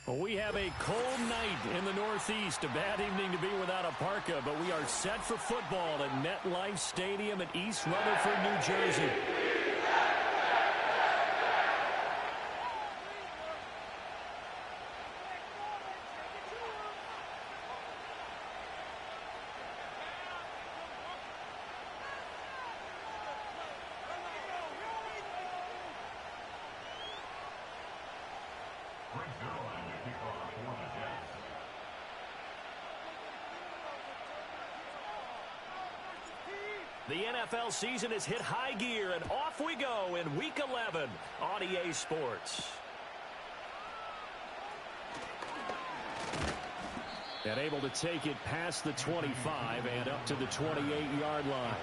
Well, we have a cold night in the Northeast. A bad evening to be without a parka, but we are set for football at MetLife Stadium in East Rutherford, New Jersey. The NFL season has hit high gear, and off we go in Week 11 on EA Sports. And able to take it past the 25 and up to the 28-yard line.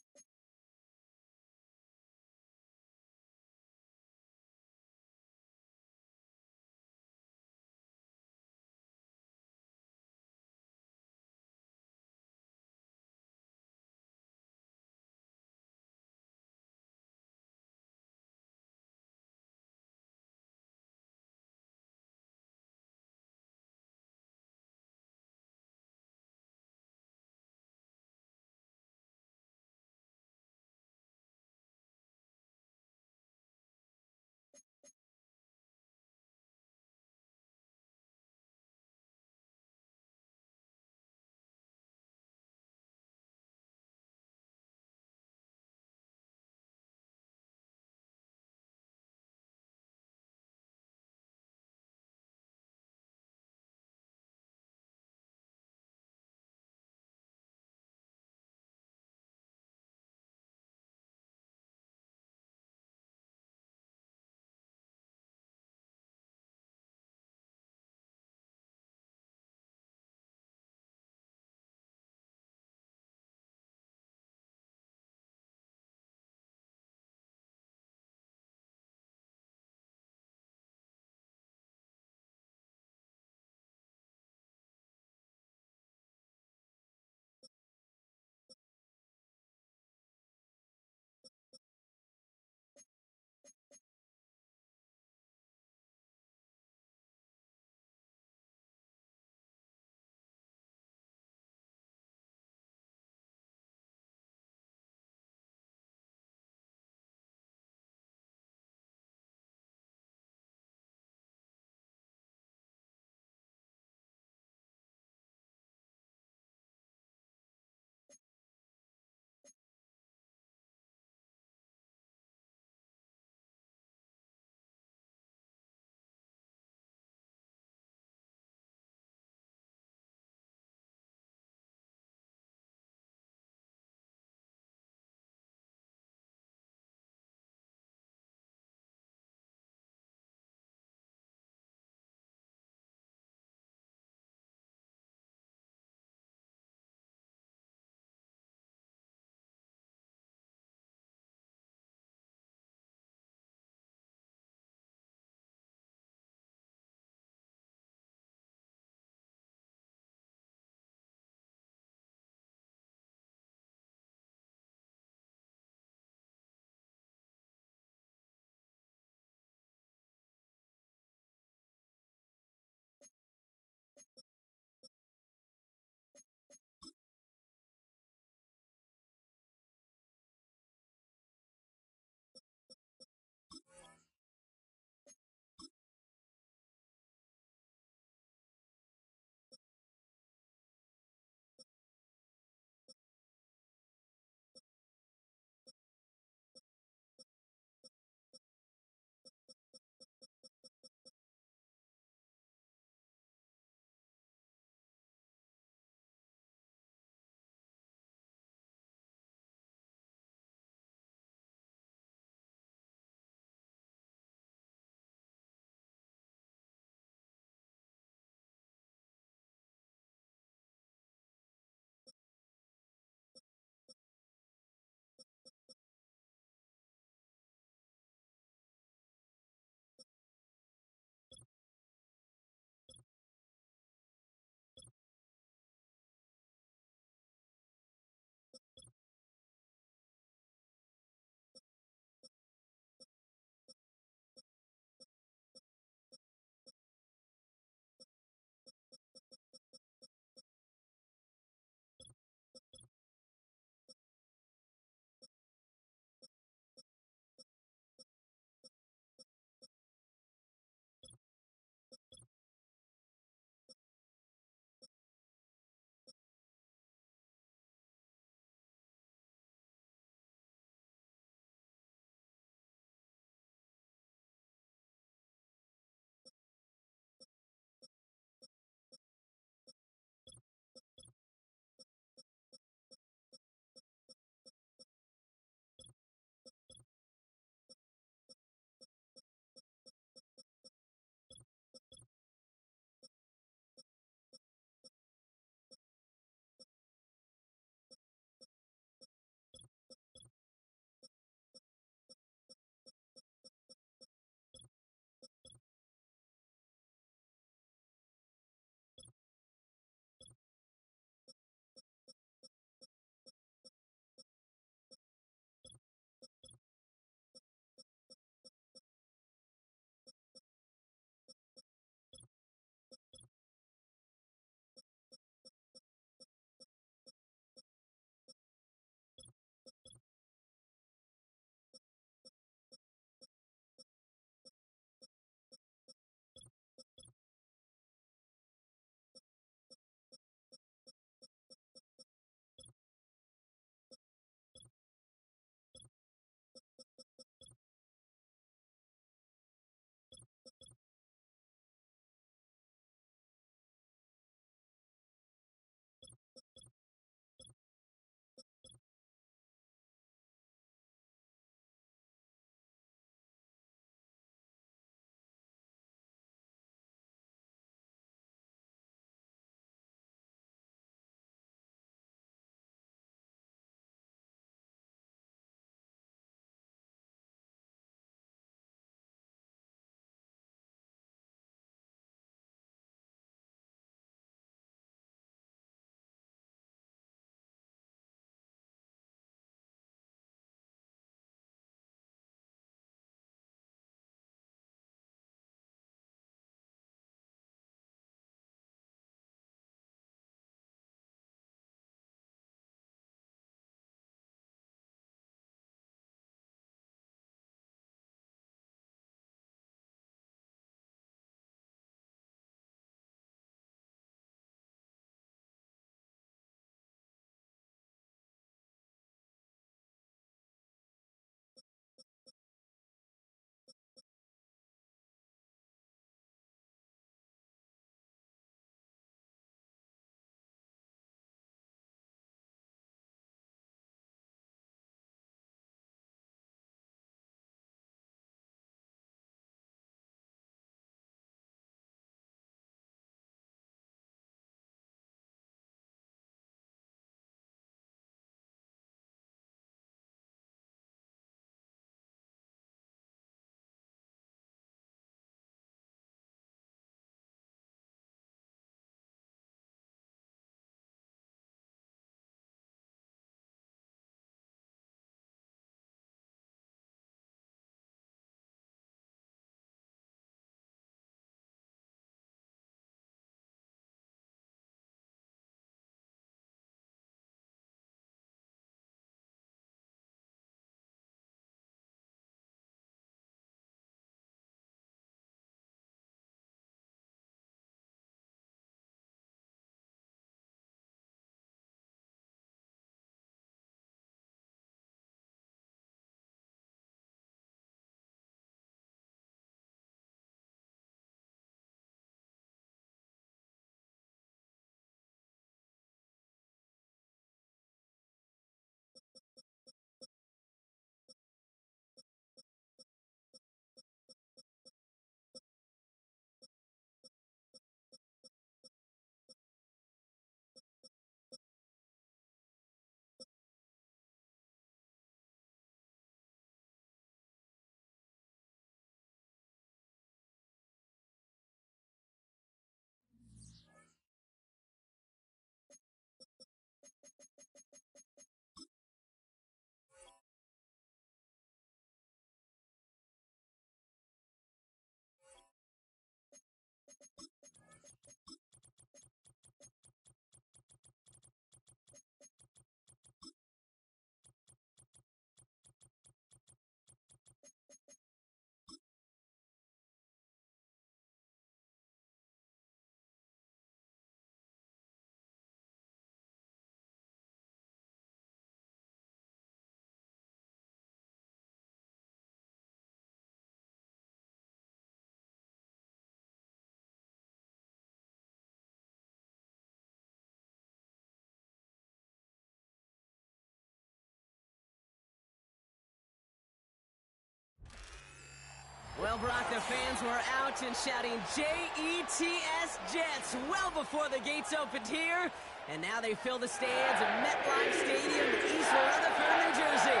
Brock, the fans were out and shouting J-E-T-S, Jets, well before the gates opened here. And now they fill the stands at MetLife Stadium in East Rutherford, New Jersey.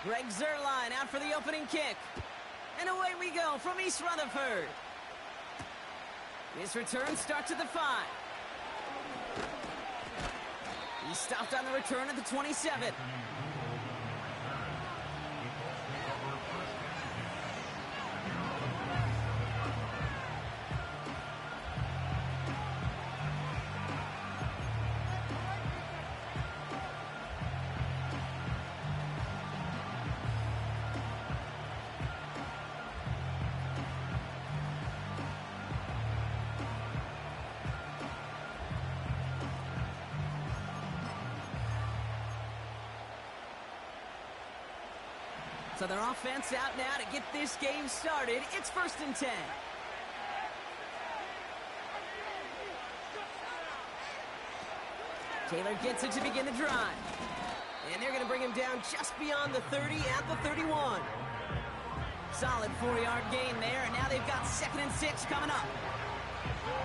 Greg Zuerlein out for the opening kick. And away we go from East Rutherford. His return starts at the 5. He stopped on the return at the 27. So their offense out now to get this game started. It's 1st and 10. Taylor gets it to begin the drive. And they're going to bring him down just beyond the 30 at the 31. Solid 4-yard gain there, and now they've got 2nd and 6 coming up.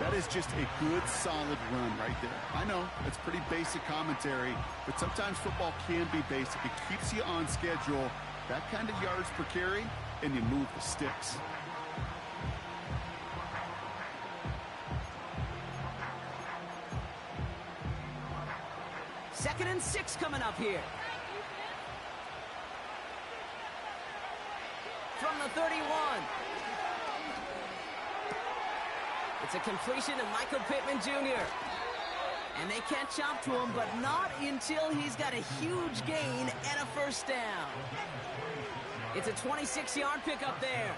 That is just a good, solid run right there. I know, it's pretty basic commentary, but sometimes football can be basic. It keeps you on schedule. That kind of yards per carry, and you move the sticks. Second and 6 coming up here. From the 31. It's a completion to Michael Pittman Jr. And they catch up to him, but not until he's got a huge gain and a first down. It's a 26-yard pickup there.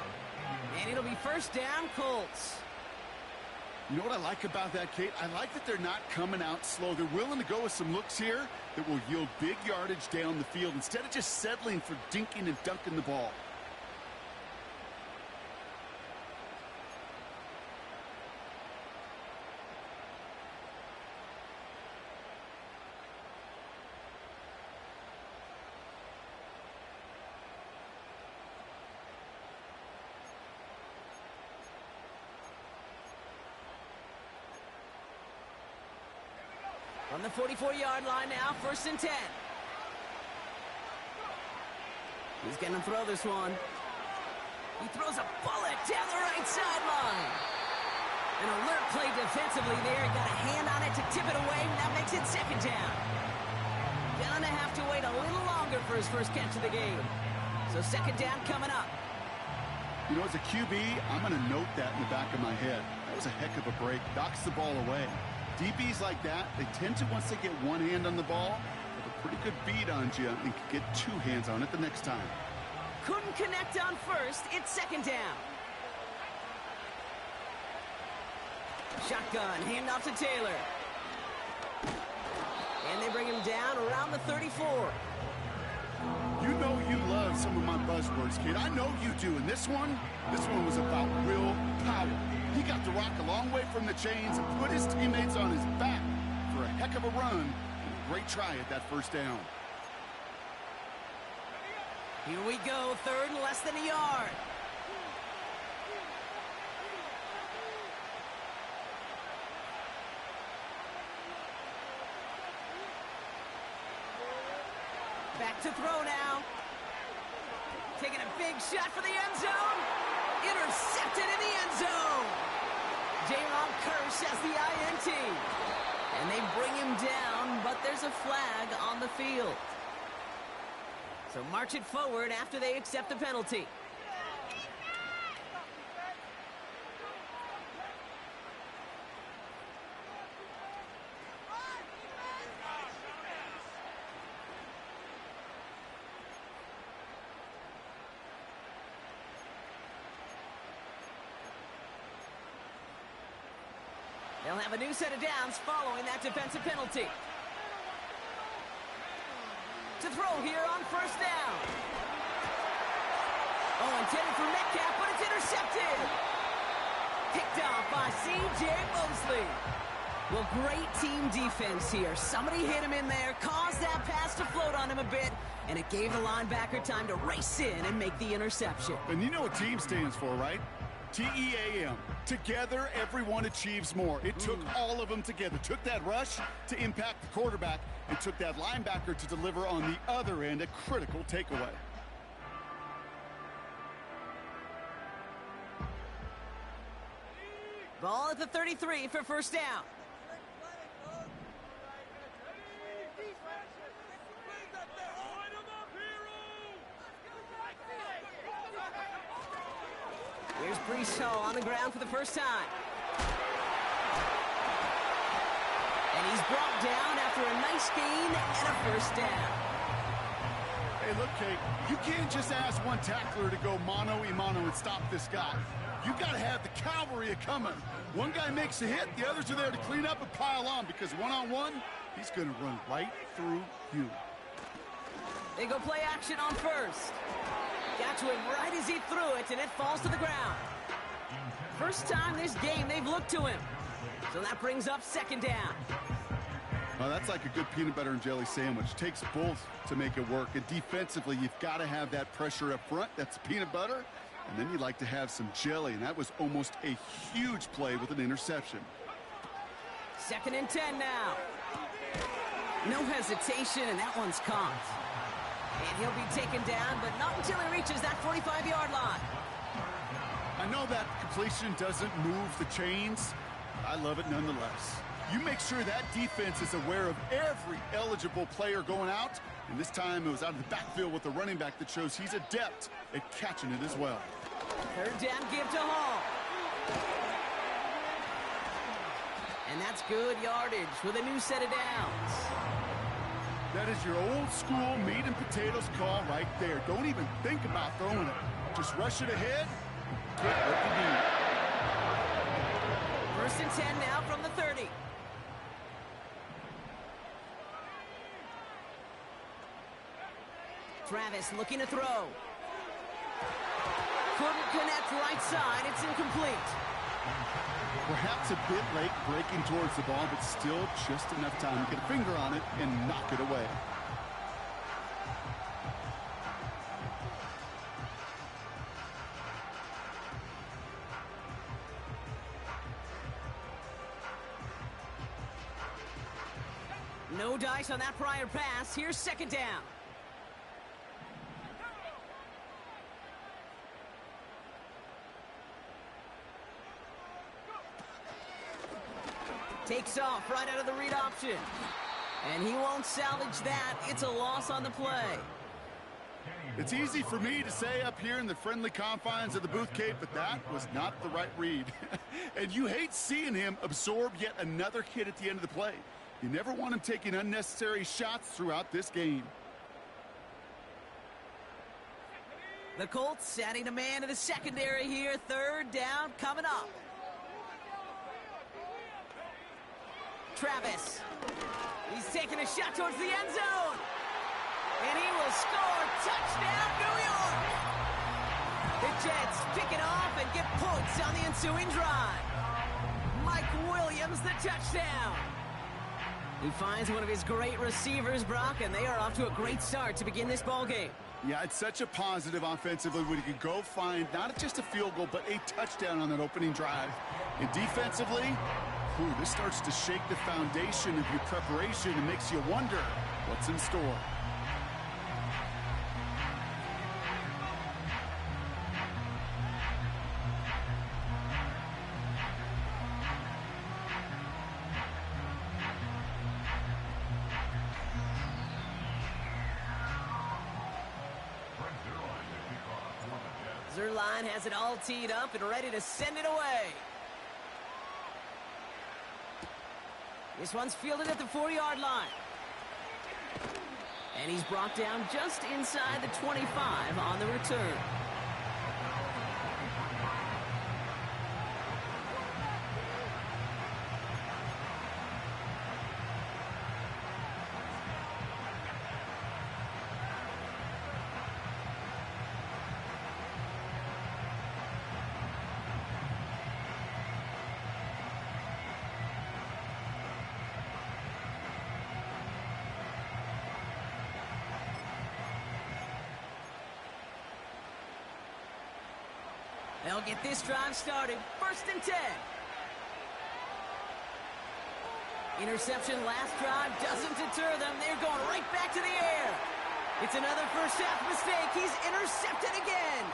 And it'll be first down, Colts. You know what I like about that, Kate? I like that they're not coming out slow. They're willing to go with some looks here that will yield big yardage down the field instead of just settling for dinking and dunking the ball. On the 44-yard line now, 1st and 10. He's going to throw this one. He throws a bullet down the right sideline. An alert play defensively there. He got a hand on it to tip it away. That makes it 2nd down. Gonna have to wait a little longer for his first catch of the game. So 2nd down coming up. You know, as a QB, I'm going to note that in the back of my head. That was a heck of a break. Knocks the ball away. DBs like that, they tend to, once they get one hand on the ball, have a pretty good beat on you and can get 2 hands on it the next time. Couldn't connect on first. It's 2nd down. Shotgun, handoff to Taylor. And they bring him down around the 34. You know you love some of my buzzwords, kid. I know you do. And this one was about real power. He got the rock a long way from the chains and put his teammates on his back for a heck of a run and a great try at that first down. Here we go, 3rd and less than a yard. Back to throw now. Taking a big shot for the end zone. Intercepted in the end zone. Jaron Kearse has the INT. And they bring him down, but there's a flag on the field. So march it forward after they accept the penalty. They'll have a new set of downs following that defensive penalty. To throw here on 1st down. Oh, intended for Metcalf, but it's intercepted. Picked off by C.J. Mosley. Well, great team defense here. Somebody hit him in there, caused that pass to float on him a bit, and it gave the linebacker time to race in and make the interception. And you know what team stands for, right? T-E-A-M. Together, everyone achieves more. It took all of them together. Took that rush to impact the quarterback and took that linebacker to deliver on the other end, a critical takeaway. Ball at the 33 for first down. Here's Breece Hall on the ground for the first time. And he's brought down after a nice gain and a first down. Hey, look, Kate, you can't just ask one tackler to go mano-a-mano and stop this guy. You got to have the cavalry coming. One guy makes a hit, the others are there to clean up and pile on, because one-on-one, he's going to run right through you. They go play action on first. Got to him right as he threw it, and it falls to the ground. First time this game they've looked to him. So that brings up second down. Well, that's like a good peanut butter and jelly sandwich. Takes both to make it work. And defensively, you've got to have that pressure up front. That's peanut butter. And then you'd like to have some jelly. And that was almost a huge play with an interception. 2nd and 10 now. No hesitation, and that one's caught. And he'll be taken down, but not until he reaches that 45-yard line. I know that completion doesn't move the chains. I love it nonetheless. You make sure that defense is aware of every eligible player going out. And this time it was out of the backfield with a running back that shows he's adept at catching it as well. 3rd down give to Hall. And that's good yardage with a new set of downs. That is your old school meat and potatoes call right there. Don't even think about throwing it. Just rush it ahead. Get what you need. 1st and 10 now from the 30. Travis looking to throw. Couldn't connect right side. It's incomplete. Perhaps a bit late breaking towards the ball, but still just enough time to get a finger on it and knock it away. No dice on that prior pass. Here's 2nd down. Takes off right out of the read option. And he won't salvage that. It's a loss on the play. It's easy for me to say up here in the friendly confines of the booth, Kate, but that was not the right read. And you hate seeing him absorb yet another hit at the end of the play. You never want him taking unnecessary shots throughout this game. The Colts adding a man to the secondary here. 3rd down coming up. Travis. He's taking a shot towards the end zone. And he will score. Touchdown, New York. The Jets pick it off and get points on the ensuing drive. Mike Williams, the touchdown. He finds one of his great receivers, Brock, and they are off to a great start to begin this ball game. Yeah, it's such a positive offensively when you can go find not just a field goal, but a touchdown on that opening drive. And defensively, this starts to shake the foundation of your preparation and makes you wonder what's in store. Zerline has it all teed up and ready to send it away. This one's fielded at the 4-yard line. And he's brought down just inside the 25 on the return. They'll get this drive started. 1st and 10. Interception last drive doesn't deter them. They're going right back to the air. It's another first half mistake. He's intercepted again.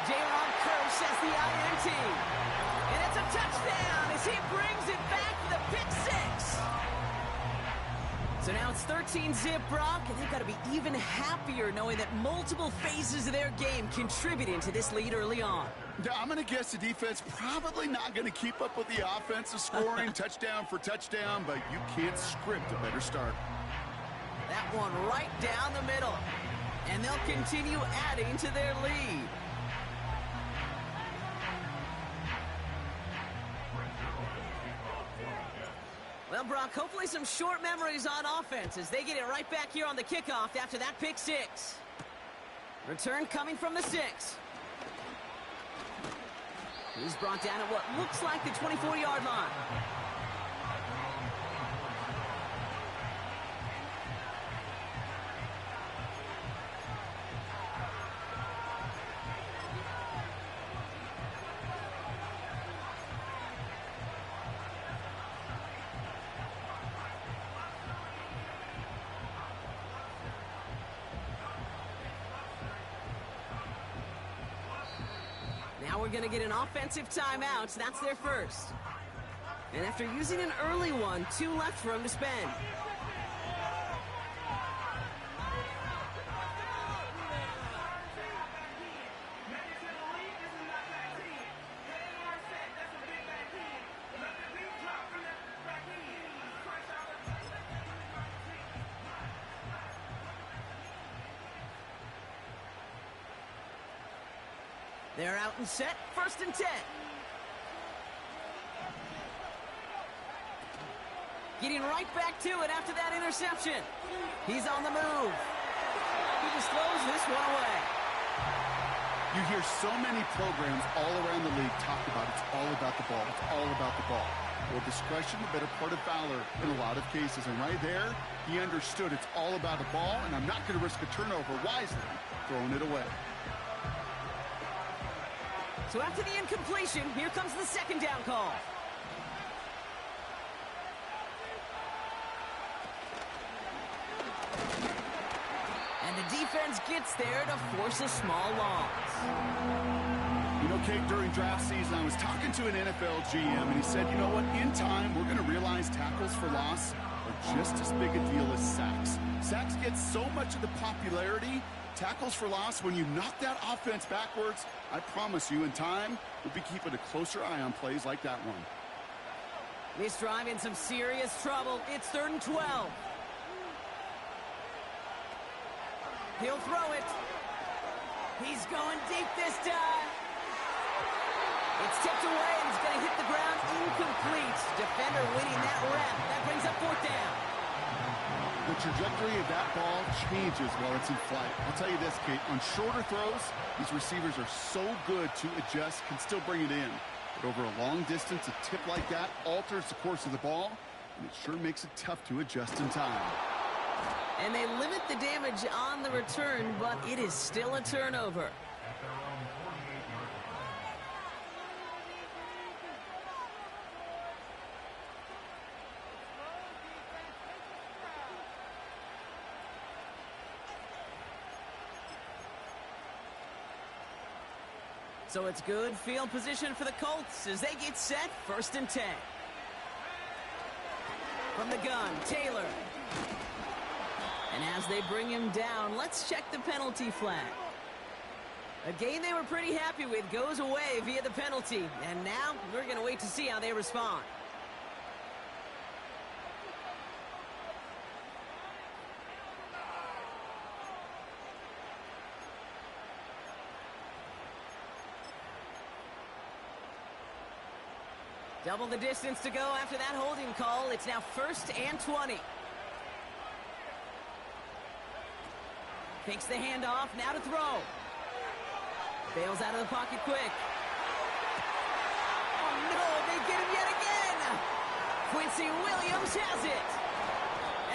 J-Rob Kirsch has the INT. And it's a touchdown as he brings it back for the pick 6. So now it's 13-zip, Brock, and they've got to be even happier knowing that multiple phases of their game contributed to this lead early on. I'm going to guess the defense probably not going to keep up with the offensive scoring touchdown for touchdown, but you can't script a better start. That one right down the middle. And they'll continue adding to their lead. Well, Brock, hopefully some short memories on offense as they get it right back here on the kickoff after that pick 6. Return coming from the 6. He's brought down at what looks like the 24-yard line. Now we're going to get an offensive timeout. That's their first. And after using an early one, 2 left for him to spend. They're out and set. 1st and 10. Getting right back to it after that interception. He's on the move. He just throws this one away. You hear so many programs all around the league talk about it's all about the ball. It's all about the ball. Well, discretion, the better part of valor in a lot of cases. And right there, he understood it's all about the ball, and I'm not going to risk a turnover wisely, throwing it away. So after the incompletion, here comes the 2nd down call. And the defense gets there to force a small loss. You know, Kate, during draft season, I was talking to an NFL GM, and he said, you know what, in time, we're going to realize tackles for loss are just as big a deal as sacks. Sacks get so much of the popularity. Tackles for loss, when you knock that offense backwards, I promise you, in time, we'll be keeping a closer eye on plays like that one. This drive in some serious trouble. It's 3rd and 12. He'll throw it. He's going deep this time. It's tipped away, and it's going to hit the ground incomplete. Defender winning that rep. That brings up 4th down. The trajectory of that ball changes while it's in flight. I'll tell you this, Kate, on shorter throws, these receivers are so good to adjust, can still bring it in. But over a long distance, a tip like that alters the course of the ball, and it sure makes it tough to adjust in time. And they limit the damage on the return, but it is still a turnover. So it's good field position for the Colts as they get set. 1st and 10. From the gun, Taylor. And as they bring him down, let's check the penalty flag. A game they were pretty happy with goes away via the penalty. And now we're going to wait to see how they respond. Double the distance to go after that holding call. It's now 1st and 20. Takes the handoff, now to throw. Bails out of the pocket quick. Oh no, they get him yet again! Quincy Williams has it!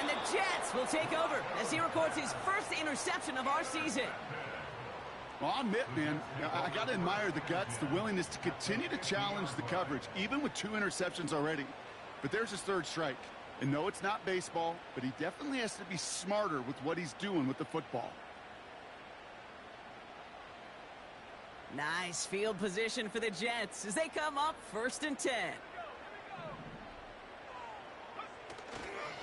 And the Jets will take over as he records his 1st interception of our season. Well, I'll admit, man, I got to admire the guts, the willingness to continue to challenge the coverage, even with 2 interceptions already. But there's his 3rd strike. And no, it's not baseball, but he definitely has to be smarter with what he's doing with the football. Nice field position for the Jets as they come up 1st and 10.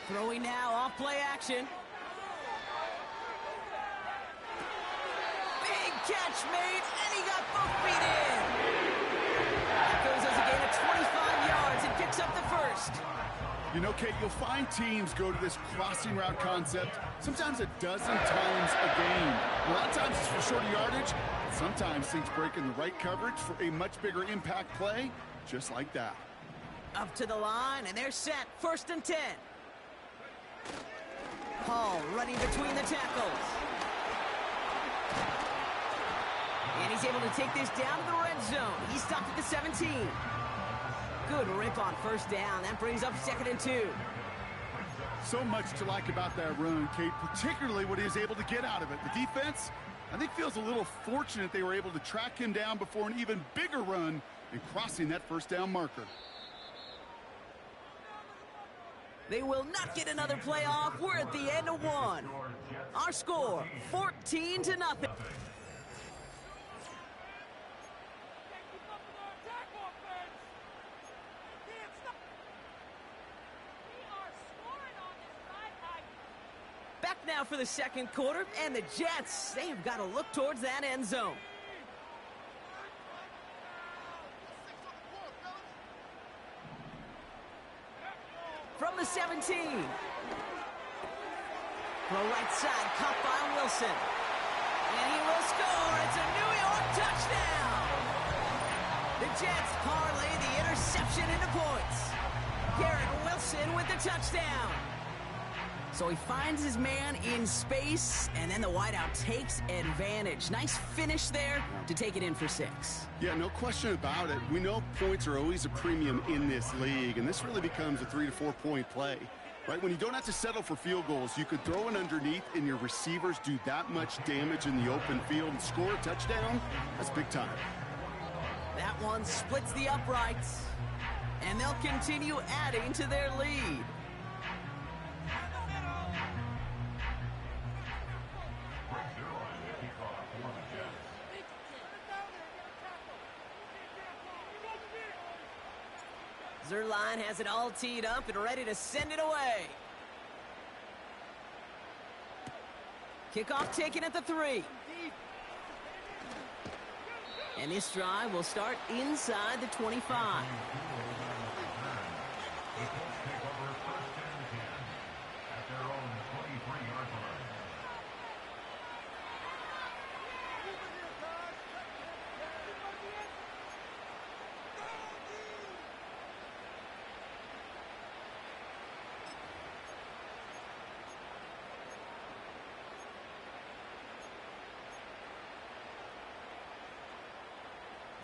Throwing now off play action. Big catch made, and he got both feet in. That goes as a gain of 25 yards and picks up the 1st. You know, Kate, you'll find teams go to this crossing route concept sometimes a dozen times a game. A lot of times it's for shorter yardage. Sometimes things break in the right coverage for a much bigger impact play, just like that. Up to the line, and they're set. 1st and 10. Hall running between the tackles. And he's able to take this down to the red zone. He stopped at the 17. Good rip on 1st down. That brings up 2nd and 2. So much to like about that run, Kate, particularly what he was able to get out of it. The defense, I think, feels a little fortunate they were able to track him down before an even bigger run and crossing that 1st down marker. They will not get another play off. We're at the end of 1. Our score, 14-0. Back now for the 2nd quarter, and the Jets, they've got to look towards that end zone. From the 17. Throw right side, caught by Wilson. And he will score. It's a New York touchdown. The Jets parlay the interception into points. Garrett Wilson with the touchdown. So he finds his man in space, and then the wideout takes advantage. Nice finish there to take it in for 6. Yeah, no question about it. We know points are always a premium in this league, and this really becomes a 3 to 4 point play. Right, when you don't have to settle for field goals, you could throw it underneath and your receivers do that much damage in the open field and score a touchdown. That's big time. That one splits the uprights, and they'll continue adding to their lead. Zerline has it all teed up and ready to send it away. Kickoff taken at the 3. And this drive will start inside the 25.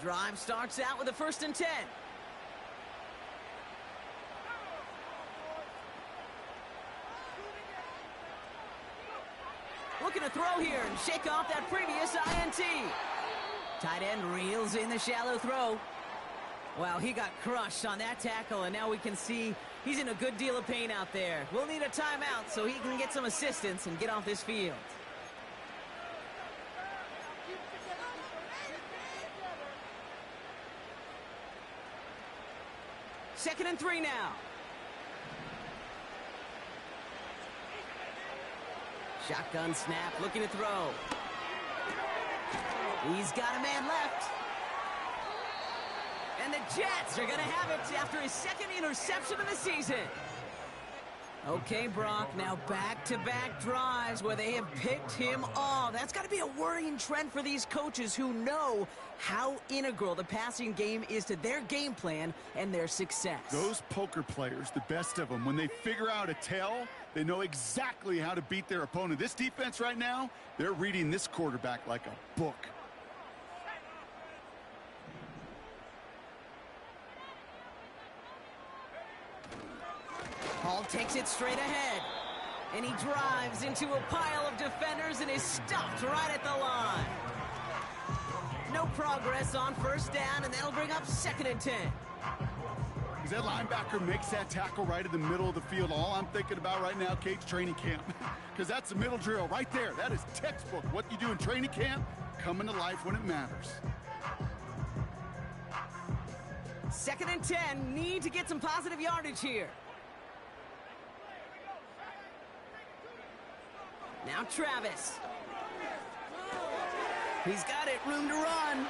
Drive starts out with a 1st and 10. Looking to throw here and shake off that previous INT. Tight end reels in the shallow throw. Wow, he got crushed on that tackle, and now we can see he's in a good deal of pain out there. We'll need a timeout so he can get some assistance and get off this field. Second and 3 now. Shotgun snap, looking to throw. He's got a man left. And the Jets are going to have it after his 2nd interception of the season. Okay, Brock, now back-to-back drives where they have picked him off. That's got to be a worrying trend for these coaches who know how integral the passing game is to their game plan and their success. Those poker players, the best of them, when they figure out a tell, they know exactly how to beat their opponent. This defense right now, they're reading this quarterback like a book. Hall takes it straight ahead, and he drives into a pile of defenders and is stopped right at the line. progress on first down, and that'll bring up 2nd and 10. As that linebacker makes that tackle right in the middle of the field, all I'm thinking about right now, Kate's training camp. Because that's the middle drill right there. That is textbook. What you do in training camp, coming to life when it matters. 2nd and 10, need to get some positive yardage here. Now Travis. He's got it, room to run.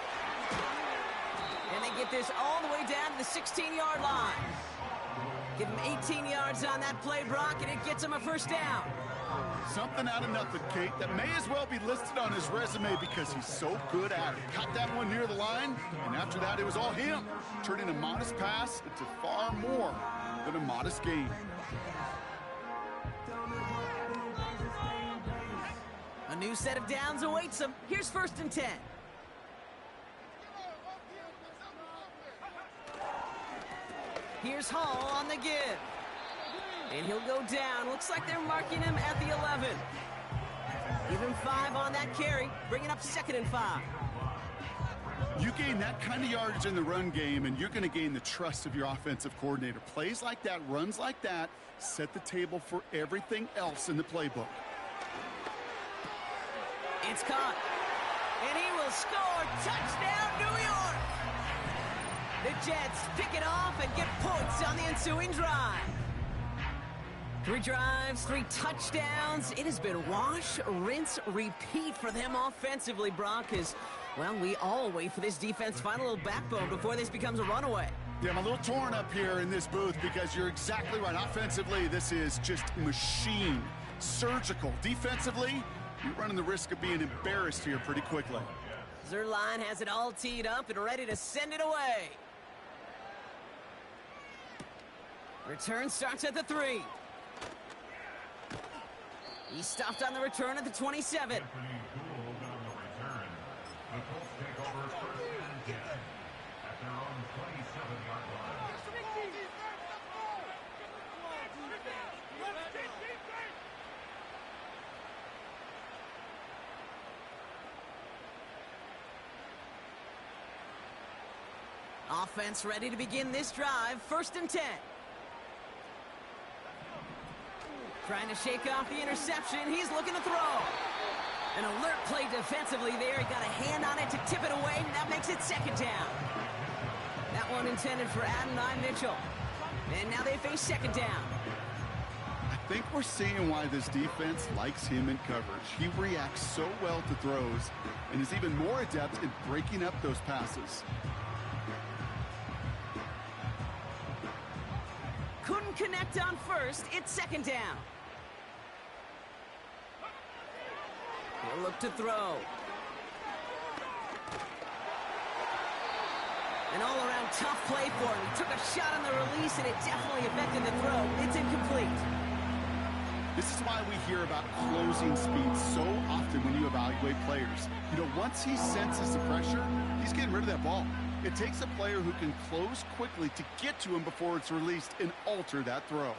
And they get this all the way down to the 16-yard line. Give him 18 yards on that play, Brock, and it gets him a first down. Something out of nothing, Kate, that may as well be listed on his resume because he's so good at it. Caught that one near the line, and after that, it was all him, turning a modest pass into far more than a modest gain. A new set of downs awaits him. Here's 1st and 10. Here's Hall on the give. And he'll go down. Looks like they're marking him at the 11. Give him 5 on that carry, bringing up 2nd and 5. You gain that kind of yardage in the run game, and you're going to gain the trust of your offensive coordinator. Plays like that, runs like that, set the table for everything else in the playbook. It's caught. And he will score. Touchdown, New York! The Jets pick it off and get points on the ensuing drive. 3 drives, 3 touchdowns. It has been wash, rinse, repeat for them offensively, Brock, as, well, we all wait for this defense to find a little backbone before this becomes a runaway. Yeah, I'm a little torn up here in this booth because you're exactly right. Offensively, this is just machine, surgical. Defensively, you're running the risk of being embarrassed here pretty quickly. Zerline has it all teed up and ready to send it away. Return starts at the 3. He's stopped on the return at the 27. Offense ready to begin this drive. 1st and 10. Trying to shake off the interception. He's looking to throw. An alert play defensively there. He got a hand on it to tip it away, and that makes it 2nd down. That one intended for Adonai Mitchell. And now they face 2nd down. I think we're seeing why this defense likes him in coverage. He reacts so well to throws and is even more adept in breaking up those passes. Couldn't connect on first. It's 2nd down. He'll look to throw. An all-around tough play for him. He took a shot on the release, and it definitely affected the throw. It's incomplete. This is why we hear about closing speed so often when you evaluate players. You know, once he senses the pressure, he's getting rid of that ball. It takes a player who can close quickly to get to him before it's released and alter that throw.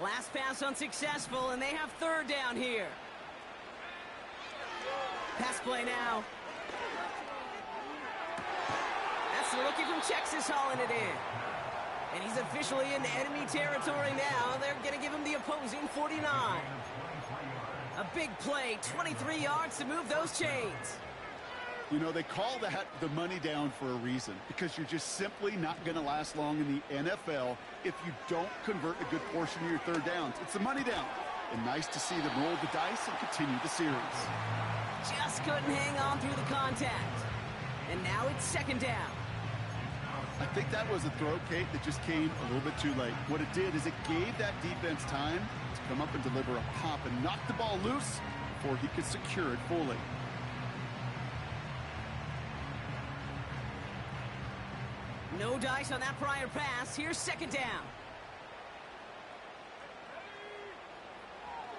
Last pass unsuccessful, and they have 3rd down here. Pass play now. That's the rookie from Texas hauling it in. And he's officially in enemy territory now. They're going to give him the opposing 49. A big play, 23 yards to move those chains. You know, they call that the money down for a reason, because you're just simply not going to last long in the NFL if you don't convert a good portion of your 3rd downs. It's the money down. And nice to see them roll the dice and continue the series. Just couldn't hang on through the contact. And now it's 2nd down. I think that was a throw, Kate, that just came a little bit too late. What it did is it gave that defense time to come up and deliver a pop and knock the ball loose before he could secure it fully. No dice on that prior pass. Here's 2nd down.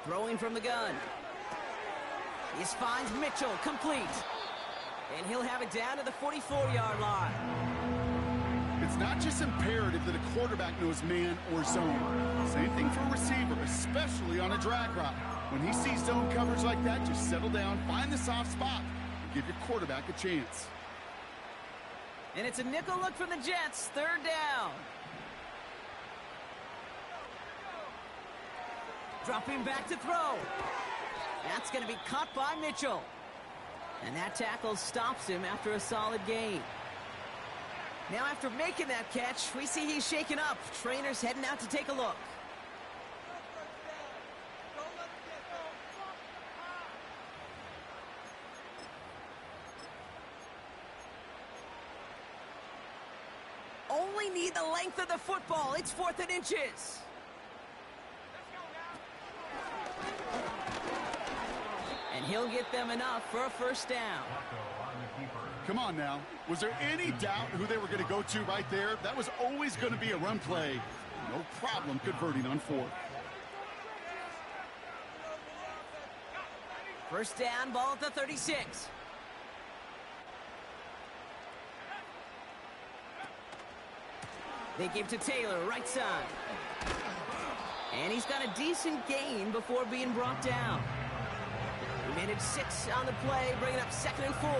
Throwing from the gun. This finds Mitchell, complete. And he'll have it down to the 44-yard line. It's not just imperative that a quarterback knows man or zone. Same thing for a receiver, especially on a drag route. When he sees zone coverage like that, just settle down, find the soft spot, and give your quarterback a chance. And it's a nickel look from the Jets. Third down. Dropping back to throw. That's going to be caught by Mitchell. And that tackle stops him after a solid gain. Now after making that catch, we see he's shaken up. Trainer's heading out to take a look. Only need the length of the football. It's 4th and inches. And he'll get them enough for a first down. Come on now. Was there any doubt who they were going to go to right there? That was always going to be a run play. No problem converting on 4th. First down, ball at the 36. They give to Taylor, right side. And he's got a decent gain before being brought down. He managed 6 on the play, bringing up 2nd and 4.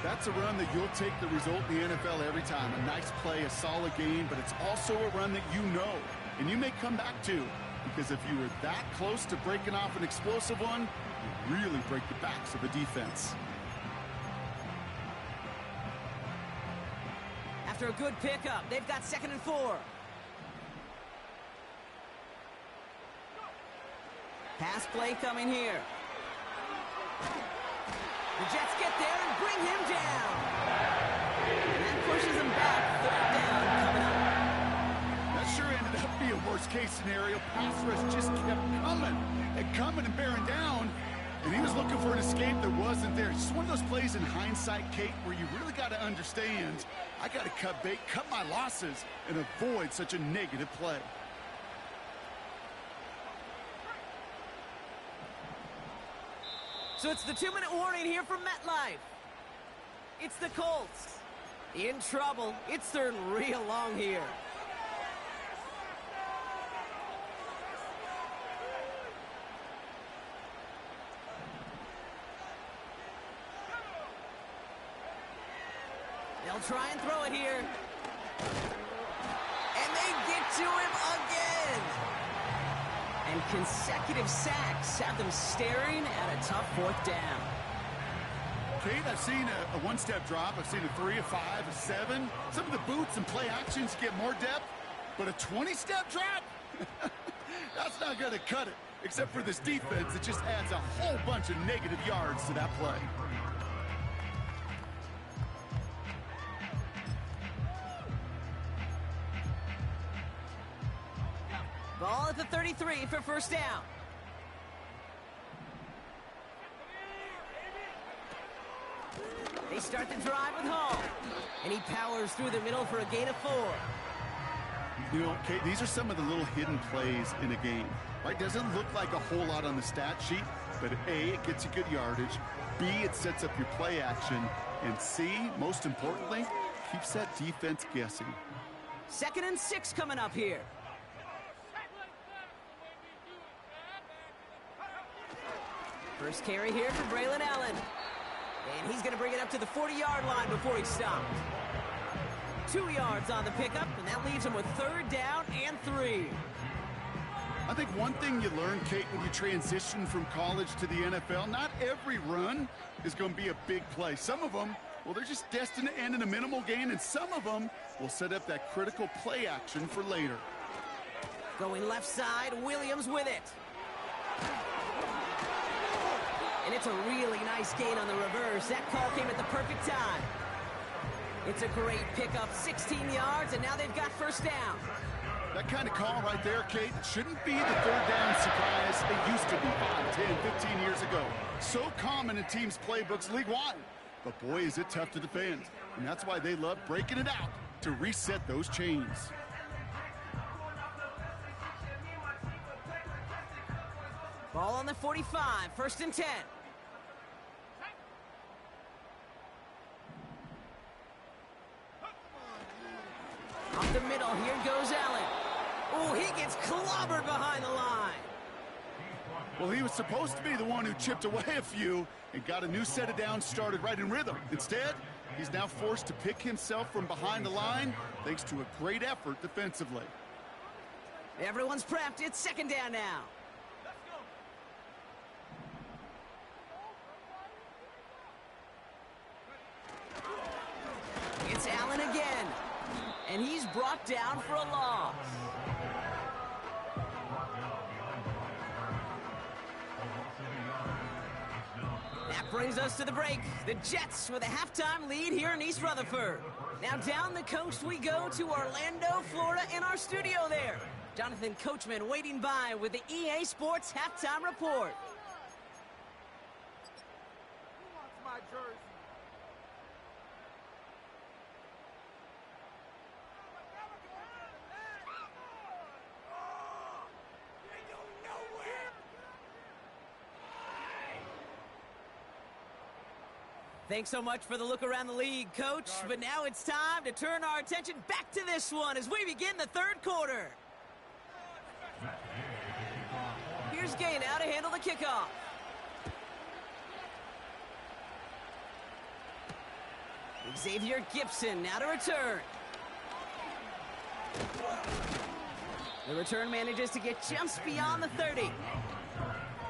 That's a run that you'll take the result in the NFL every time. A nice play, a solid gain, but it's also a run that you know and you may come back to, because if you were that close to breaking off an explosive one, you really break the backs of the defense. After a good pickup, they've got 2nd and 4. Pass play coming here. The Jets get there and bring him down. And that pushes him back. 3rd down coming up. That sure ended up being a worst-case scenario. Pass rush just kept coming and bearing down. And he was looking for an escape that wasn't there. It's just one of those plays in hindsight, Kate, where you really got to understand, I got to cut bait, cut my losses, and avoid such a negative play. So it's the 2-minute warning here from MetLife. It's the Colts. In trouble. It's 3rd and real long here. They'll try and throw it here. And they get to him again. And consecutive sacks have them staring at a tough 4th down. Kate, I've seen a one-step drop. I've seen a 3, a 5, a 7. Some of the boots and play actions get more depth. But a 20-step drop? That's not going to cut it. Except for this defense, it just adds a whole bunch of negative yards to that play. Ball at the 33 for first down. They start the drive with Hall. And he powers through the middle for a gain of 4. You know, Kate, these are some of the little hidden plays in a game. Right? Doesn't look like a whole lot on the stat sheet, but A, it gets you good yardage. B, it sets up your play action. And C, most importantly, keeps that defense guessing. 2nd and 6 coming up here. First carry here for Braylon Allen. And he's going to bring it up to the 40-yard line before he stopped. 2 yards on the pickup, and that leaves him with 3rd down and 3. I think one thing you learn, Kate, when you transition from college to the NFL, not every run is going to be a big play. Some of them, well, they're just destined to end in a minimal gain, and some of them will set up that critical play action for later. Going left side, Williams with it. And it's a really nice gain on the reverse. That call came at the perfect time. It's a great pickup, 16 yards, and now they've got first down. That kind of call right there, Kate, shouldn't be the 3rd down surprise it used to be 5, 10, 15 years ago. So common in teams' playbooks league-wide. But boy, is it tough to defend. And that's why they love breaking it out to reset those chains. Ball on the 45, 1st and 10. Up the middle, here goes Allen. Oh, he gets clobbered behind the line. Well, he was supposed to be the one who chipped away a few and got a new set of downs started right in rhythm. Instead, He's now forced to pick himself from behind the line thanks to a great effort defensively. Everyone's prepped. It's second down now. It's Allen again. And he's brought down for a loss. That brings us to the break. The Jets with a halftime lead here in East Rutherford. Now down the coast we go to Orlando, Florida, in our studio there. Jonathan Coachman waiting by with the EA Sports Halftime Report. Who wants my jersey? Thanks so much for the look around the league, Coach. But now it's time to turn our attention back to this one as we begin the third quarter. Here's Gay now to handle the kickoff. Xavier Gibson now to return. The return manages to get just beyond the 30.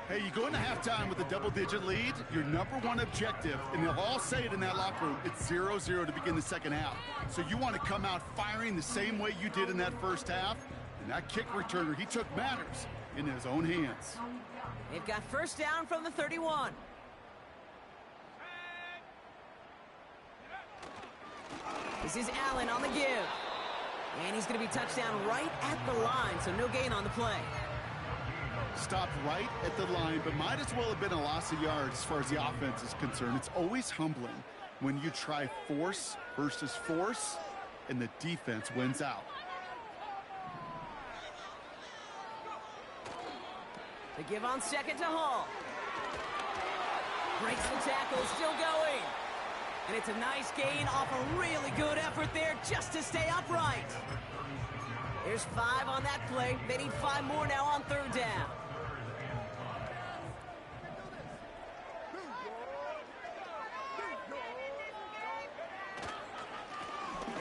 Hey, you go into halftime with a double-digit lead, your number one objective, and they'll all say it in that locker room, it's 0-0 to begin the second half. So you want to come out firing the same way you did in that first half, and that kick returner, he took matters in his own hands. They've got first down from the 31. This is Allen on the give. And he's going to be touched down right at the line, so no gain on the play. Stopped right at the line, but might as well have been a loss of yards as far as the offense is concerned. It's always humbling when you try force versus force, and the defense wins out. The give on second to Hall. Breaks the tackle, still going. And it's a nice gain off a really good effort there just to stay upright. There's 5 on that play. They need 5 more now on third down.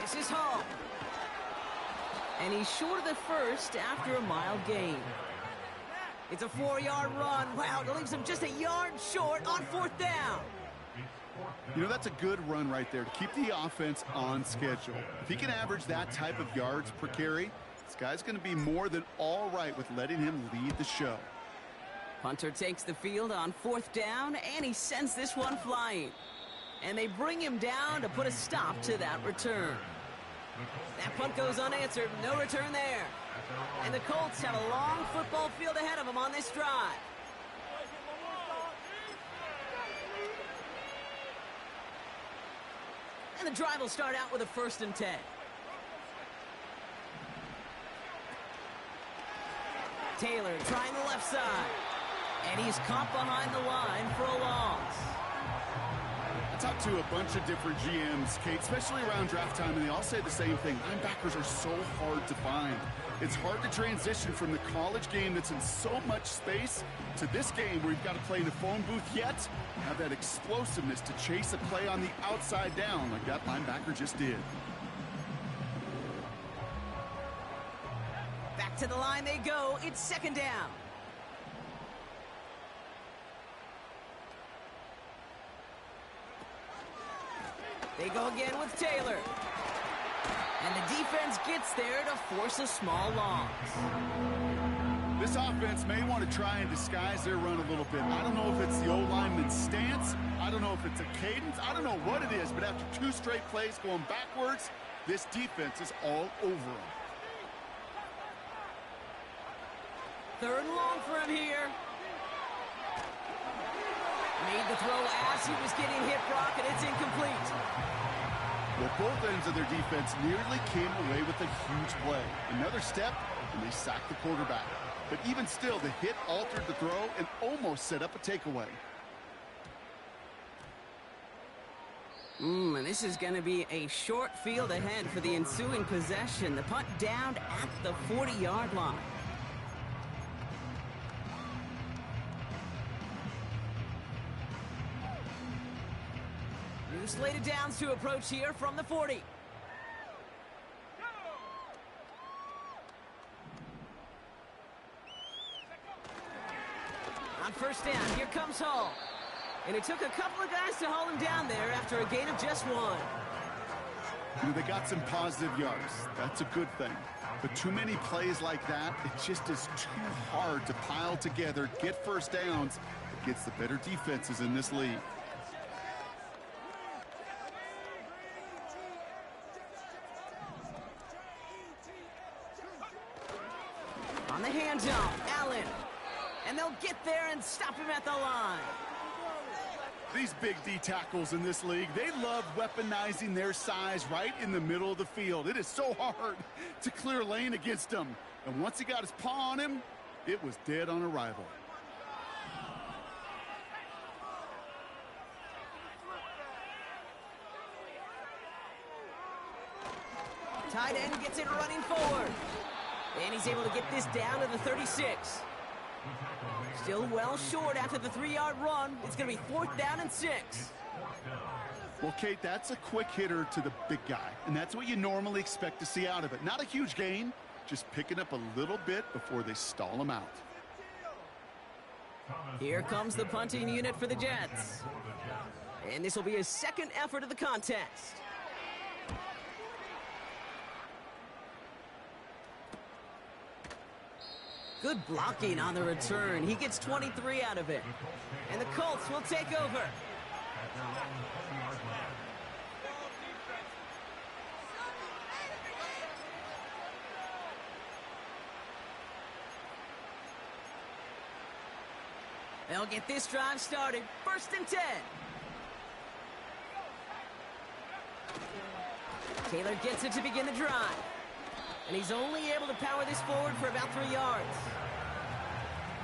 This is Hall. And he's short of the first after a mild gain. It's a 4-yard run. Wow, it leaves him just a yard short on fourth down. You know, that's a good run right there to keep the offense on schedule. If he can average that type of yards per carry, this guy's going to be more than all right with letting him lead the show. Punter takes the field on fourth down, and he sends this one flying. And they bring him down to put a stop to that return. That punt goes unanswered. No return there. And the Colts have a long football field ahead of them on this drive. And the drive will start out with a 1st and 10. Taylor trying the left side. And he's caught behind the line for a loss. I talked to a bunch of different GMs, Kate, especially around draft time, and they all say the same thing. Linebackers are so hard to find. It's hard to transition from the college game that's in so much space to this game where you've got to play in a phone booth, yet have that explosiveness to chase a play on the outside down like that linebacker just did. Back to the line they go. It's second down. They go again with Taylor. And the defense gets there to force a small loss. This offense may want to try and disguise their run a little bit. I don't know if it's the old lineman's stance. I don't know if it's a cadence. I don't know what it is, but after 2 straight plays going backwards, this defense is all over them. 3rd and long for him here. Made the throw as he was getting hit, Brock, and it's incomplete. Well, both ends of their defense nearly came away with a huge play. Another step, and they sacked the quarterback. But even still, the hit altered the throw and almost set up a takeaway. And this is going to be a short field ahead for the ensuing possession. The punt down at the 40-yard line. Two slated downs to approach here from the 40. On first down, here comes Hall. And it took a couple of guys to haul him down there after a gain of just one. You know, they got some positive yards. That's a good thing. But too many plays like that, it just is too hard to pile together, get first downs against the better defenses in this league. On the handoff, Allen. And they'll get there and stop him at the line. These big D tackles in this league, they love weaponizing their size right in the middle of the field. It is so hard to clear lane against them. And once he got his paw on him, it was dead on arrival. Tight end gets it running forward. And he's able to get this down to the 36. Still well short after the 3-yard run. It's going to be 4th down and 6. Well, Kate, that's a quick hitter to the big guy, and that's what you normally expect to see out of it. Not a huge gain, just picking up a little bit before they stall him out. Here comes the punting unit for the Jets. And this will be his second effort of the contest. Good blocking on the return. He gets 23 out of it. And the Colts will take over. They'll get this drive started. 1st and 10. Taylor gets it to begin the drive. And he's only able to power this forward for about 3 yards.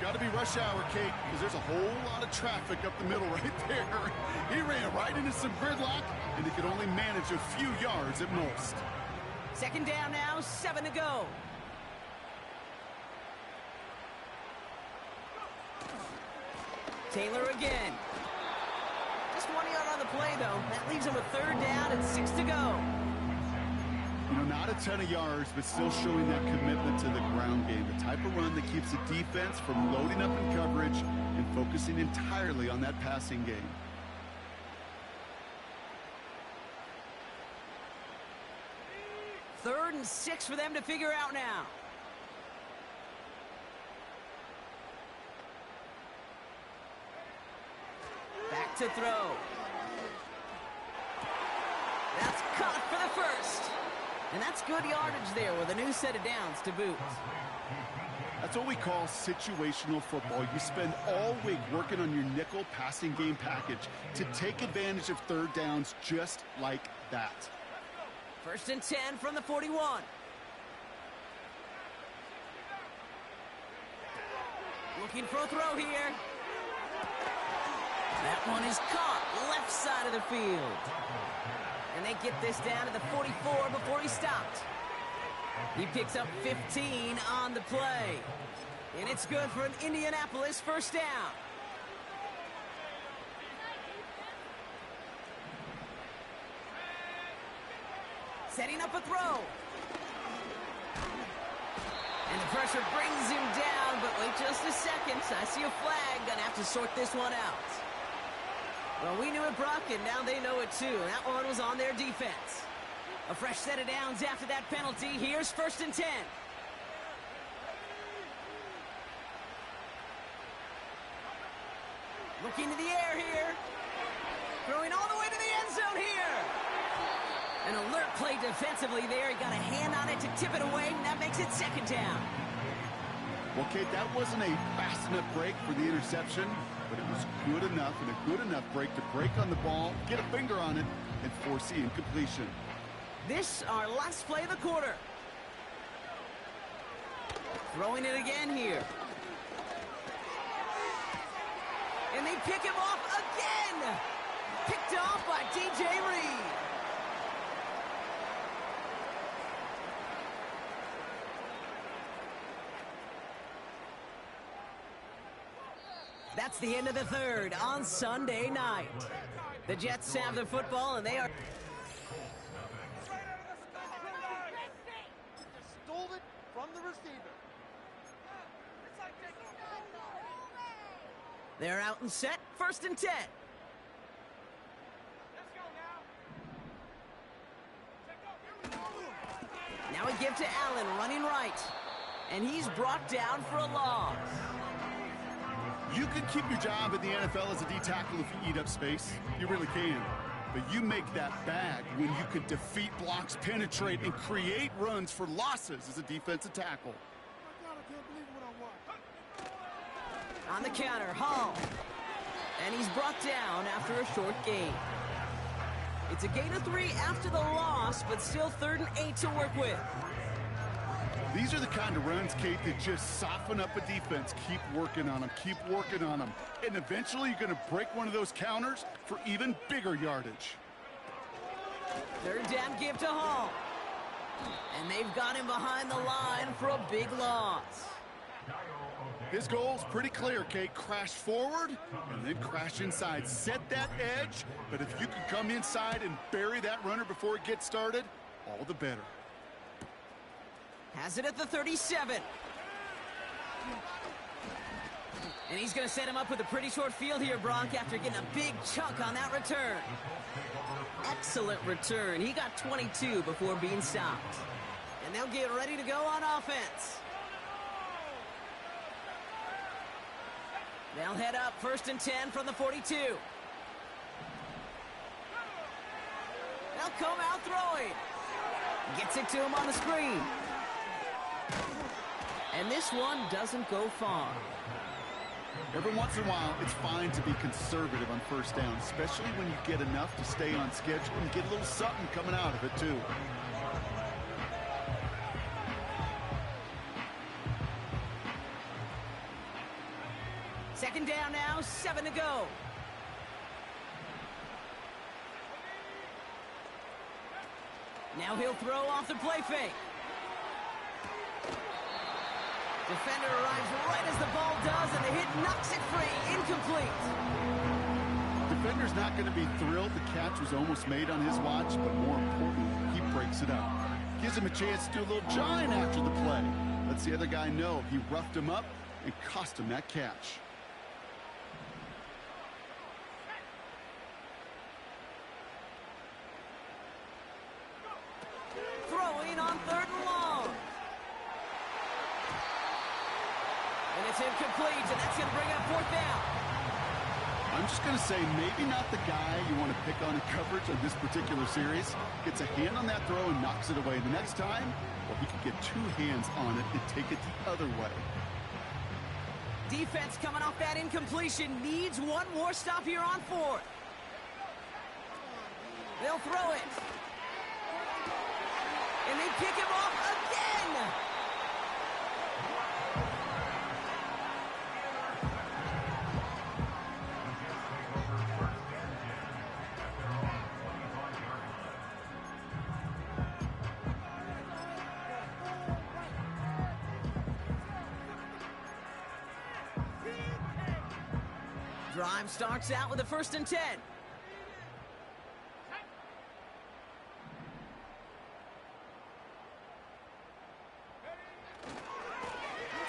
Got to be rush hour, Kate, because there's a whole lot of traffic up the middle right there. He ran right into some gridlock, and he could only manage a few yards at most. 2nd down now, 7 to go. Taylor again. Just 1 yard on the play, though. That leaves him a 3rd down and 6 to go. You know, not a ton of yards, but still showing that commitment to the ground game. The type of run that keeps the defense from loading up in coverage and focusing entirely on that passing game. Third and 6 for them to figure out now. Back to throw. That's caught for the first. And that's good yardage there with a new set of downs to boot. That's what we call situational football. You spend all week working on your nickel passing game package to take advantage of 3rd downs just like that. 1st and 10 from the 41. Looking for a throw here. That one is caught left side of the field. And they get this down to the 44 before he stopped. He picks up 15 on the play. And it's good for an Indianapolis 1st down. Setting up a throw. And the pressure brings him down, but wait just a second. I see a flag. Gonna have to sort this one out. Well, we knew it, Brock, and now they know it too. That one was on their defense. A fresh set of downs after that penalty. Here's 1st and 10. Looking to the air here. Throwing all the way to the end zone here. An alert play defensively there. He got a hand on it to tip it away, and that makes it 2nd down. Well, Kate, that wasn't a fast enough break for the interception, but it was good enough and a good enough break to break on the ball, get a finger on it, and force the incompletion. This our last play of the quarter. Throwing it again here. And they pick him off again. Picked off by DJ Reed. That's the end of the 3rd on Sunday night. The Jets have the football, and they are... Stole it from the receiver. They're out and set. 1st and 10. Now we give to Allen, running right. And he's brought down for a loss. You can keep your job in the NFL as a D-tackle if you eat up space. You really can. But you make that bad when you can defeat blocks, penetrate, and create runs for losses as a defensive tackle. Oh my God, I can't believe what I watched. On the counter, Hall. And he's brought down after a short gain. It's a gain of 3 after the loss, but still 3rd and 8 to work with. These are the kind of runs, Kate, that just soften up a defense. Keep working on them, keep working on them. And eventually you're going to break one of those counters for even bigger yardage. 3rd down, give to Hall. And they've got him behind the line for a big loss. His goal's pretty clear, Kate. Crash forward and then crash inside. Set that edge, but if you can come inside and bury that runner before it gets started, all the better. Has it at the 37. And he's going to set him up with a pretty short field here, Brock, after getting a big chunk on that return. Excellent return. He got 22 before being stopped. And they'll get ready to go on offense. They'll head up 1st and 10 from the 42. They'll come out throwing. Gets it to him on the screen. And this one doesn't go far. Every once in a while, it's fine to be conservative on 1st down, especially when you get enough to stay on schedule and get a little something coming out of it, too. Second down now, 7 to go. Now he'll throw off the play fake. Defender arrives right as the ball does, and the hit knocks it free. Incomplete. Defender's not going to be thrilled the catch was almost made on his watch, but more importantly, he breaks it up. Gives him a chance to do a little jawing after the play. Lets the other guy know he roughed him up and cost him that catch. Throwing on 3rd and long. And it's incomplete, and that's going to bring up 4th down. I'm just going to say maybe not the guy you want to pick on in coverage on this particular series. Gets a hand on that throw and knocks it away. The next time, well, he could get 2 hands on it and take it the other way. Defense coming off that incompletion needs one more stop here on 4th. They'll throw it. And they pick him off again. Drive starts out with a 1st and 10.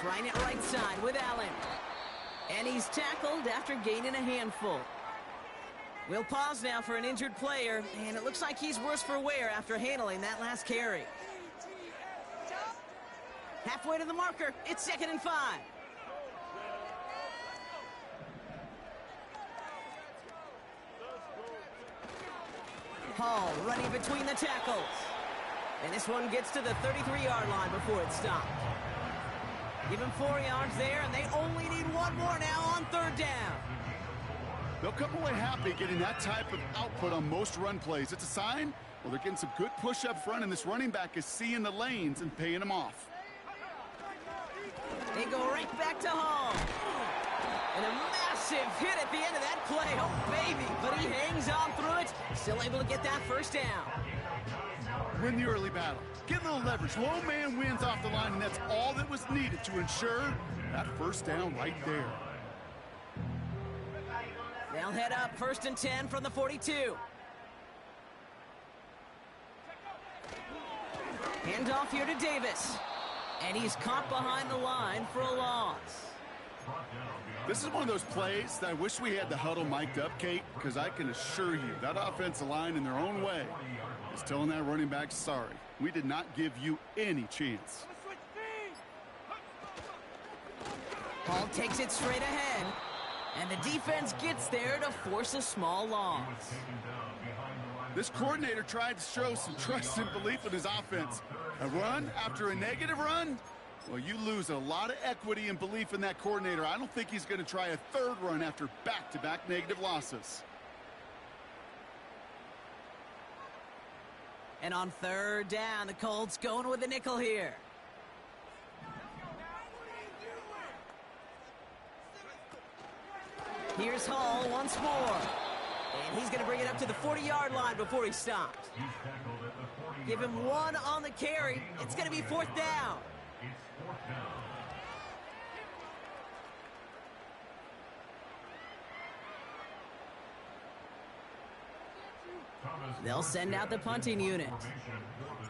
Trying it right side with Allen. And he's tackled after gaining a handful. We'll pause now for an injured player, and it looks like he's worse for wear after handling that last carry. Halfway to the marker, it's 2nd and 5. Hall running between the tackles. And this one gets to the 33-yard line before it's stopped. Give him 4 yards there, and they only need 1 more now on 3rd down. They'll come away happy getting that type of output on most run plays. It's a sign, well, they're getting some good push up front, and this running back is seeing the lanes and paying them off. They go right back to Hall. And a massive hit at the end of that play. Oh, baby. But he hangs on through it. Still able to get that 1st down. Win the early battle. Get a little leverage. Low man wins off the line, and that's all that was needed to ensure that 1st down right there. They'll head up 1st and 10 from the 42. Handoff here to Davis. And he's caught behind the line for a loss. This is one of those plays that I wish we had the huddle mic'd up, Kate, because I can assure you that offensive line in their own way is telling that running back, sorry, we did not give you any chance. Hall takes it straight ahead, and the defense gets there to force a small loss. This coordinator tried to show some trust and belief in his offense. A run after a negative run? Well, you lose a lot of equity and belief in that coordinator. I don't think he's going to try a third run after back-to-back negative losses. And on 3rd down, the Colts going with a nickel here. Here's Hall once more. And he's going to bring it up to the 40-yard line before he stops. Give him 1 on the carry. It's going to be 4th down. They'll send out the punting unit.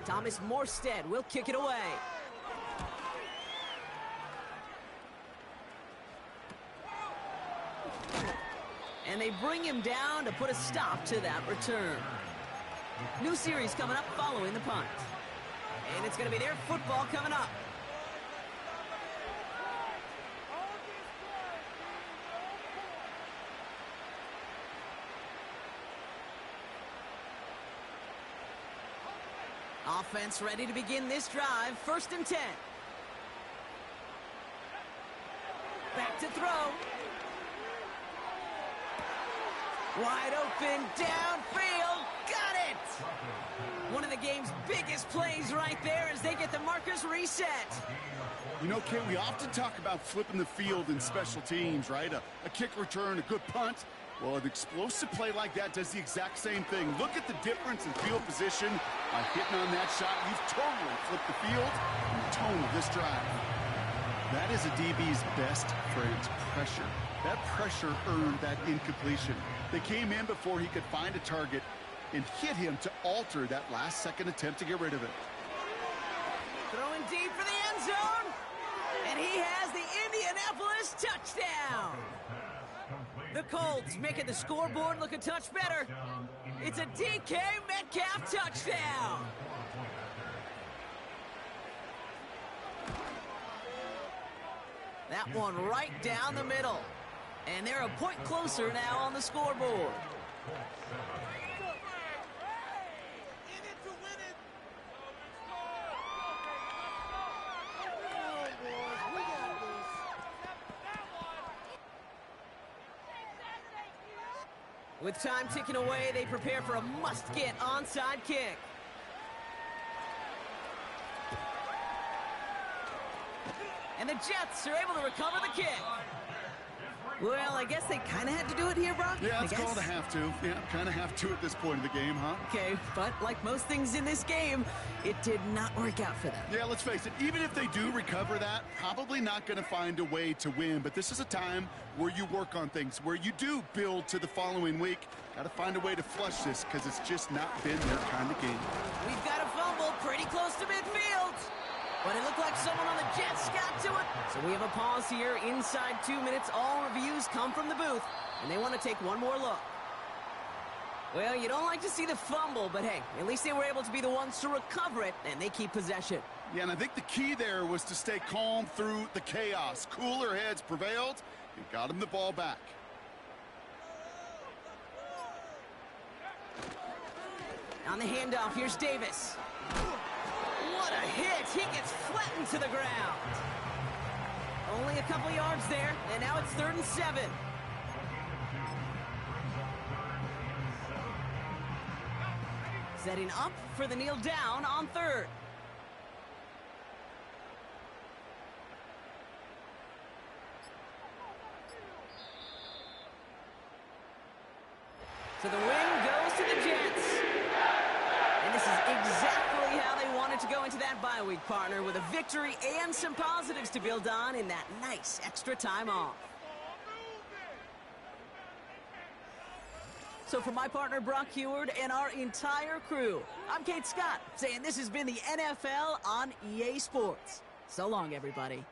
Thomas Morstead will kick it away. And they bring him down to put a stop to that return. New series coming up following the punt. And it's going to be their football coming up. Offense ready to begin this drive. 1st and 10. Back to throw. Wide open, downfield, got it! One of the game's biggest plays right there as they get the markers reset. You know, Kate, we often talk about flipping the field in special teams, right? A kick return, a good punt. Well, an explosive play like that does the exact same thing. Look at the difference in field position. By hitting on that shot, you've totally flipped the field and the tone of this drive. That is a DB's best friend, pressure. That pressure earned that incompletion. They came in before he could find a target and hit him to alter that last-second attempt to get rid of it. Throwing deep for the end zone. And he has the Indianapolis touchdown. The Colts making the scoreboard look a touch better. It's a DK Metcalf touchdown. That one right down the middle. And they're a point closer now on the scoreboard. With time ticking away, they prepare for a must-get onside kick. And the Jets are able to recover the kick. Well, I guess they kind of had to do it here, Brock. Yeah, it's called a have to. Yeah, kind of have to at this point in the game, huh? Okay, but like most things in this game, it did not work out for them. Yeah, let's face it, even if they do recover that, probably not going to find a way to win. But this is a time where you work on things, where you do build to the following week. Got to find a way to flush this because it's just not been their kind of game. We've got a fumble pretty close to midfield. But it looked like someone on the Jets got to it. So we have a pause here inside 2 minutes. All reviews come from the booth, and they want to take one more look. Well, you don't like to see the fumble, but hey, at least they were able to be the ones to recover it, and they keep possession. Yeah, and I think the key there was to stay calm through the chaos. Cooler heads prevailed and got him the ball back. On the handoff, here's Davis. What a hit! He gets flattened to the ground. Only a couple yards there, and now it's 3rd and 7. Setting up for the kneel down on 3rd. So the win goes to the Jets. And this is exactly how they wanted to go into that bye week, partner, with a victory and some positives to build on in that nice extra time off. So for my partner, Brock Heward, and our entire crew, I'm Kate Scott, saying this has been the NFL on EA Sports. So long, everybody.